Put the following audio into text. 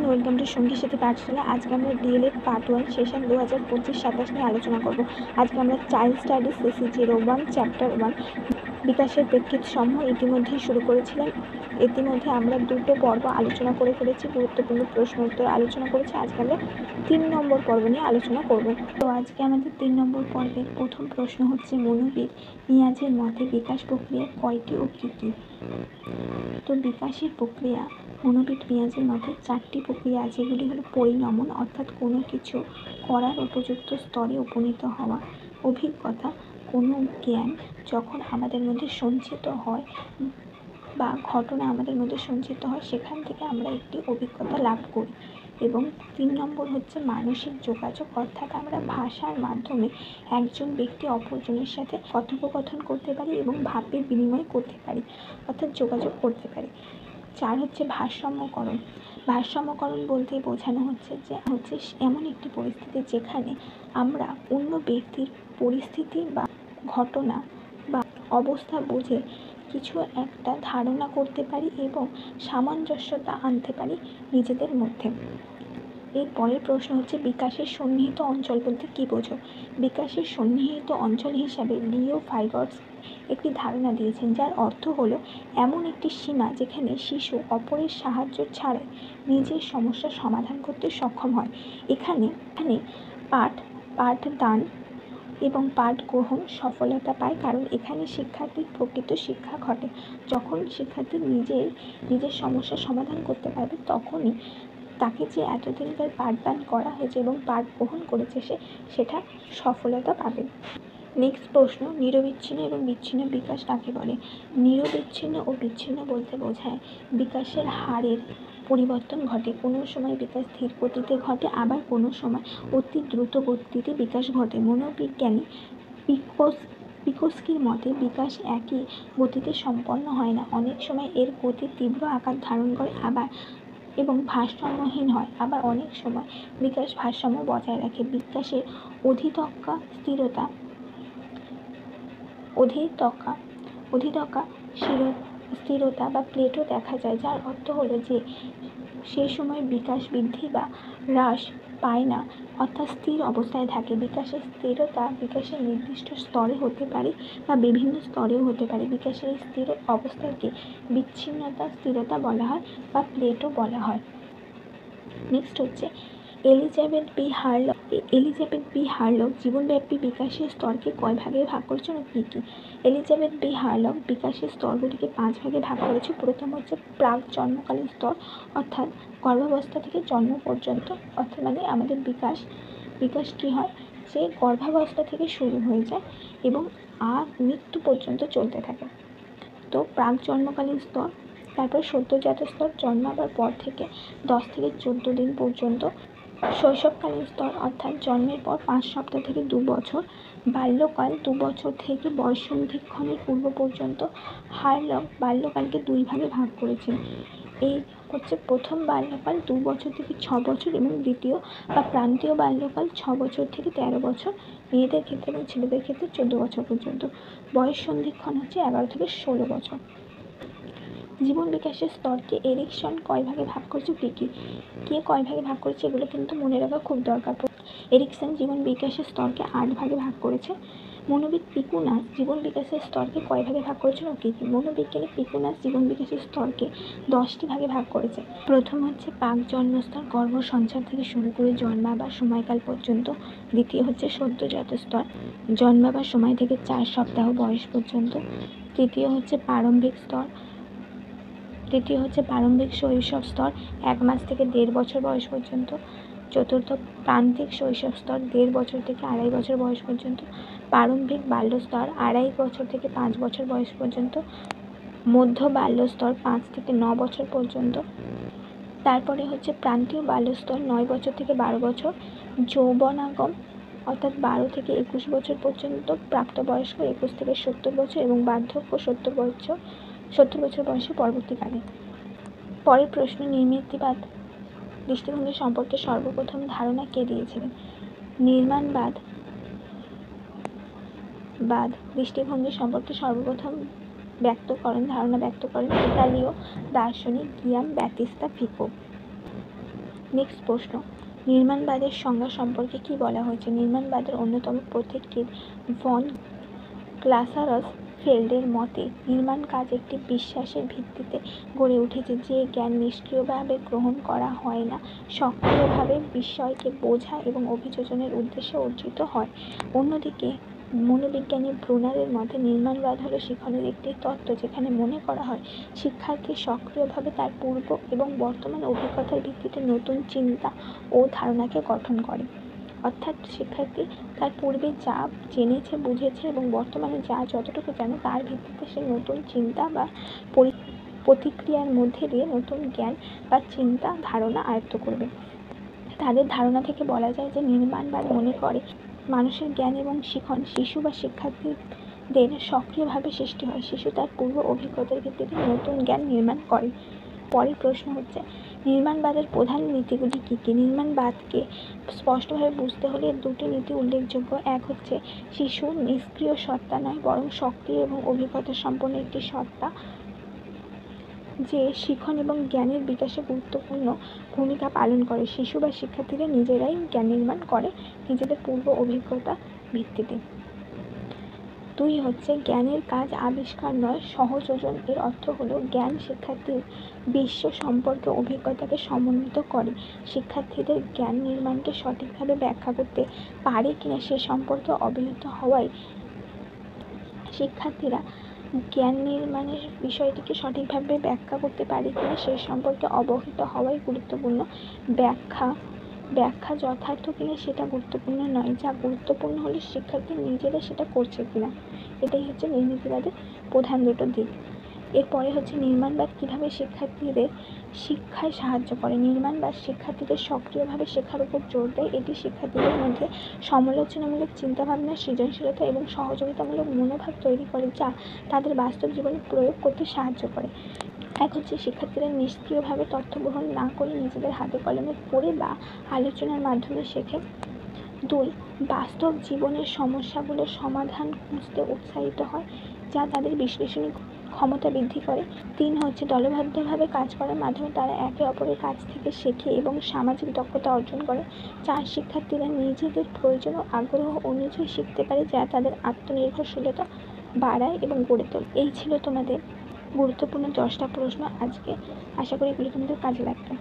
Welcome to সঙ্গীর সাথে পাঠশালা। আজকে আমরা ডিএলএড পার্ট 1 সেশন 2025-27 নিয়ে আলোচনা করব। আজকে আমরা চাইল্ড স্টাডিজ CC01 চ্যাপ্টার 1 বিকাশের প্রেক্ষিত সমূহ ইতিমধ্যেই শুরু করেছিলাম। ইতিমধ্যে আমরা দুটো পর্ব আলোচনা করে ফেলেছি, গুরুত্বপূর্ণ প্রশ্ন উত্তর আলোচনা করেছি। আজকে আমরা 3 নম্বর পর্ব নিয়ে আলোচনা করব। তো আজকে আমাদের 3 নম্বর পর্বের প্রথম প্রশ্ন হচ্ছে, মনোবিদ নিয়াজের মতে বিকাশ প্রক্রিয়া কয়টি ও কী কী? তো বিকাশের প্রক্রিয়া মনোবিদ নিয়াজের মতে 4টি প্রক্রিয়া, যেগুলি হলো পরিণমন, অর্থাৎ কোনো কিছু করার উপযুক্ত স্তরে উপনীত হওয়া; অভিজ্ঞতা, কোনো জ্ঞান যখন আমাদের মধ্যে সঞ্চিত হয় বা ঘটনা আমাদের মধ্যে সঞ্চিত হয়, সেখান থেকে আমরা একটি অভিজ্ঞতা লাভ করি; এবং 3 নম্বর হচ্ছে মানসিক যোগাযোগ, অর্থাৎ আমরা ভাষার মাধ্যমে একজন ব্যক্তি অপরজনের সাথে কথোপকথন করতে পারি এবং ভাবের বিনিময় করতে পারি, অর্থাৎ যোগাযোগ করতে পারি। 4 হচ্ছে ভারসাম্যকরণ। ভারসাম্যকরণ বলতে বোঝানো হচ্ছে এমন একটি পরিস্থিতি যেখানে আমরা অন্য ব্যক্তির পরিস্থিতি বা ঘটনা বা অবস্থা বুঝে কিছু একটা ধারণা করতে পারি এবং সামঞ্জস্যতা আনতে পারি নিজেদের মধ্যে। এর পরের প্রশ্ন হচ্ছে, বিকাশের সন্নিহিত অঞ্চল বলতে কী বোঝো? বিকাশের সন্নিহিত অঞ্চল হিসাবে লিও ফাইগটস একটি ধারণা দিয়েছেন, যার অর্থ হলো এমন একটি সীমা যেখানে শিশু অপরের সাহায্য ছাড়াই নিজের সমস্যার সমাধান করতে সক্ষম হয়। এখানে পাঠদান এবং পাঠ গ্রহণ সফলতা পায়, কারণ এখানে শিক্ষার্থীর প্রকৃত শিক্ষা ঘটে। যখন শিক্ষার্থী নিজের সমস্যার সমাধান করতে পারবে, তখনই তাকে যে এতদিনকার পাঠদান করা হয়েছে এবং পাঠ গ্রহণ করেছে সেটা সফলতা পাবে। নেক্সট প্রশ্ন, নিরবিচ্ছিন্ন এবং বিচ্ছিন্ন বিকাশ কাকে বলে? নিরবিচ্ছিন্ন ও বিচ্ছিন্ন বলতে বোঝায় বিকাশের হারের পরিবর্তন ঘটে। কোনো সময় বিকাশ ধীর গতিতে ঘটে, আবার কোনো সময় অতি দ্রুত গতিতে বিকাশ ঘটে। মনোবিজ্ঞানী পিকোস্কির মতে বিকাশ একই গতিতে সম্পন্ন হয় না। অনেক সময় এর গতি তীব্র আকার ধারণ করে এবং ভারসাম্যহীন হয়, আবার অনেক সময় বিকাশ ভারসাম্য বজায় রাখে। বিকাশের অধিতকা স্থিরতা বা প্লেটো দেখা যায়, যার অর্থ হলো যে সে সময় বিকাশ বৃদ্ধি বা হ্রাস পায় না, অর্থাৎ স্থির অবস্থায় থাকে। বিকাশের স্থিরতা বিকাশের নির্দিষ্ট স্তরে হতে পারে বা বিভিন্ন স্তরেও হতে পারে। বিকাশের এই স্থির অবস্থাকে বিচ্ছিন্নতা স্থিরতা বলা হয় বা প্লেটো বলা হয়। নেক্সট হচ্ছে, এলিজাবেথ বি হারলক জীবনব্যাপী বিকাশের স্তরকে কয় ভাগে ভাগ করেছেন ও কী কী? এলিজাবেথ বি হারলক বিকাশের স্তরগুলিকে 5 ভাগে ভাগ করেছে। প্রথম হচ্ছে প্রাক জন্মকালীন স্তর, অর্থাৎ গর্ভাবস্থা থেকে জন্ম পর্যন্ত, অর্থাৎ মানে আমাদের বিকাশ কী হয়, যে গর্ভাবস্থা থেকে শুরু হয়ে যায় এবং মৃত্যু পর্যন্ত চলতে থাকে। তো প্রাক জন্মকালীন স্তর, তারপর সদ্যোজাত স্তর, জন্মাবার পর থেকে 10 থেকে 14 দিন পর্যন্ত। শৈশবকালীন স্তর, অর্থাৎ জন্মের পর 5 সপ্তাহ থেকে 2 বছর। বাল্যকাল 2 বছর থেকে বয়ঃসন্ধিক্ষণের পূর্ব পর্যন্ত। হারলক বাল্যকালকে 2 ভাগে ভাগ করেছেন। এই হচ্ছে প্রথম বাল্যকাল 2 বছর থেকে 6 বছর এবং দ্বিতীয় বা প্রান্তীয় বাল্যকাল 6 বছর থেকে 13 বছর মেয়েদের ক্ষেত্রে এবং ছেলেদের ক্ষেত্রে 14 বছর পর্যন্ত। বয়ঃসন্ধিক্ষণ হচ্ছে 11 থেকে 16 বছর। জীবন বিকাশের স্তরকে এরিকসন কয় ভাগে ভাগ করেছে, কে কয় ভাগে ভাগ করেছে এগুলো কিন্তু মনে রাখা খুব দরকার। এরিকসন জীবন বিকাশের স্তরকে 8 ভাগে ভাগ করেছে। মনোবিদ পিকুনাস জীবন বিকাশের স্তরকে কয় ভাগে ভাগ করেছেন ও কী কী? মনোবিজ্ঞানী পিকুনাস জীবন বিকাশের স্তরকে 10টি ভাগে ভাগ করেছে। প্রথম হচ্ছে প্রাক জন্মস্তর, গর্ভসঞ্চার থেকে শুরু করে জন্মাবার সময়কাল পর্যন্ত। দ্বিতীয় হচ্ছে সদ্যোজাত স্তর, জন্মাবার সময় থেকে 4 সপ্তাহ বয়স পর্যন্ত। তৃতীয় হচ্ছে প্রারম্ভিক শৈশব স্তর, 1 মাস থেকে 1.5 বছর বয়স পর্যন্ত। চতুর্থ প্রান্তিক শৈশব স্তর, 1.5 বছর থেকে 2.5 বছর বয়স পর্যন্ত। প্রারম্ভিক বাল্য স্তর, 2.5 বছর থেকে 5 বছর বয়স পর্যন্ত। মধ্য বাল্য স্তর, 5 থেকে 9 বছর পর্যন্ত। তারপরে হচ্ছে প্রান্তীয় বাল্য স্তর, 9 বছর থেকে 12 বছর। যৌবনাগম, অর্থাৎ 12 থেকে 21 বছর পর্যন্ত। প্রাপ্তবয়স্ক 21 থেকে 70 বছর এবং বার্ধক্য 70 বছর বয়সে পরবর্তীকালে। পরের প্রশ্ন, নির্মিতিবাদ দৃষ্টিভঙ্গি সম্পর্কে সর্বপ্রথম ধারণা কে দিয়েছিলেন? নির্মাণবাদ দৃষ্টিভঙ্গি সম্পর্কে সর্বপ্রথম ধারণা ব্যক্ত করেন ইতালীয় দার্শনিক গিয়াম ব্যাতিস্তা ভিকো। নেক্সট প্রশ্ন, নির্মাণবাদের সংজ্ঞা সম্পর্কে কি বলা হয়েছে? নির্মাণবাদের অন্যতম পথিকৃৎ ভন ক্লাসারস ফেল্ডের মতে নির্মাণ কাজ একটি বিশ্বাসের ভিত্তিতে গড়ে উঠেছে যে জ্ঞান নিষ্ক্রিয়ভাবে গ্রহণ করা হয় না, সক্রিয়ভাবে বিষয়কে বোঝা এবং অভিযোজনের উদ্দেশ্যে অর্জিত হয়। অন্যদিকে মনোবিজ্ঞানী ব্রুনারের মতে নির্মাণবাদ হলো শিখনের একটি তত্ত্ব যেখানে মনে করা হয় শিক্ষার্থী সক্রিয়ভাবে তার পূর্ব এবং বর্তমান অভিজ্ঞতার ভিত্তিতে নতুন চিন্তা ও ধারণাকে গঠন করে। অর্থাৎ শিক্ষার্থী তার পূর্বে যা জেনেছে, বুঝেছে এবং বর্তমানে যতটুকু জানে তার ভিত্তিতে সে নতুন চিন্তা বা প্রতিক্রিয়ার মধ্যে দিয়ে নতুন জ্ঞান বা চিন্তা ধারণা আয়ত্ত করবে। তাদের ধারণা থেকে বলা যায় যে নির্মাণবাদ মনে করে মানুষের জ্ঞান এবং শিখন শিশু বা শিক্ষার্থীদের সক্রিয়ভাবে সৃষ্টি হয়। শিশু তার পূর্ব অভিজ্ঞতার ভিত্তিতে নতুন জ্ঞান নির্মাণ করে। পরের প্রশ্ন হচ্ছে, নির্মাণবাদের প্রধান নীতিগুলি কী কী? নির্মাণবাদকে স্পষ্টভাবে বুঝতে হলে দুটি নীতি উল্লেখযোগ্য। এক হচ্ছে শিশু নিষ্ক্রিয় সত্তা নয় বরং সক্রিয় এবং অভিজ্ঞতা সম্পন্ন একটি সত্তা যে শিখন এবং জ্ঞানের বিকাশে গুরুত্বপূর্ণ ভূমিকা পালন করে। শিশু বা শিক্ষার্থীরা নিজেরাই জ্ঞান নির্মাণ করে নিজেদের পূর্ব অভিজ্ঞতা ভিত্তিতে। দুই হচ্ছে জ্ঞানের কাজ আবিষ্কার নয় সহযোজন। এর অর্থ হলো জ্ঞান শিক্ষার্থীর বিশ্ব সম্পর্কে অভিজ্ঞতাকে সমন্বিত করে। শিক্ষার্থীদের জ্ঞান নির্মাণকে সঠিকভাবে ব্যাখ্যা করতে পারে কিনা সে সম্পর্কে অবহিত হওয়াই শিক্ষার্থীরা জ্ঞান নির্মাণের বিষয়টিকে সঠিকভাবে ব্যাখ্যা করতে পারে কিনা সে সম্পর্কে অবহিত হওয়াই গুরুত্বপূর্ণ। ব্যাখ্যা যথার্থ কিনা সেটা গুরুত্বপূর্ণ নয়, যা গুরুত্বপূর্ণ হলে শিক্ষার্থী নিজেরা সেটা করছে কিনা। এটাই হচ্ছে নির্মিতিবাদের প্রধান দুটো দিক। এরপরে হচ্ছে নির্মাণবাদ কীভাবে শিক্ষার্থীদের শিক্ষায় সাহায্য করে। নির্মাণবাদ শিক্ষার্থীদের সক্রিয়ভাবে শেখার উপর জোর দেয়। এটি শিক্ষার্থীদের মধ্যে সমালোচনামূলক চিন্তাভাবনা, সৃজনশীলতা এবং সহযোগিতামূলক মনোভাব তৈরি করে যা তাদের বাস্তব জীবনে প্রয়োগ করতে সাহায্য করে। এক হচ্ছে শিক্ষার্থীরা নিষ্ক্রিয়ভাবে তথ্য গ্রহণ না করে নিজেদের হাতে কলমে পড়ে বা আলোচনার মাধ্যমে শেখে। দুই, বাস্তব জীবনের সমস্যাগুলোর সমাধান খুঁজতে উৎসাহিত হয় যা তাদের বিশ্লেষণী ক্ষমতা বৃদ্ধি করে। তিন হচ্ছে দলবদ্ধভাবে কাজ করার মাধ্যমে তারা একে অপরের কাছ থেকে শেখে এবং সামাজিক দক্ষতা অর্জন করে। চার, শিক্ষার্থীরা নিজেদের প্রয়োজন ও আগ্রহ অনুযায়ী শিখতে পারে যা তাদের আত্মনির্ভরশীলতা বাড়ায় এবং গড়ে তোলে। এই ছিল তোমাদের গুরুত্বপূর্ণ 10টা প্রশ্ন আজকে। আশা করি এগুলো তোমাদের কাজে লাগবে।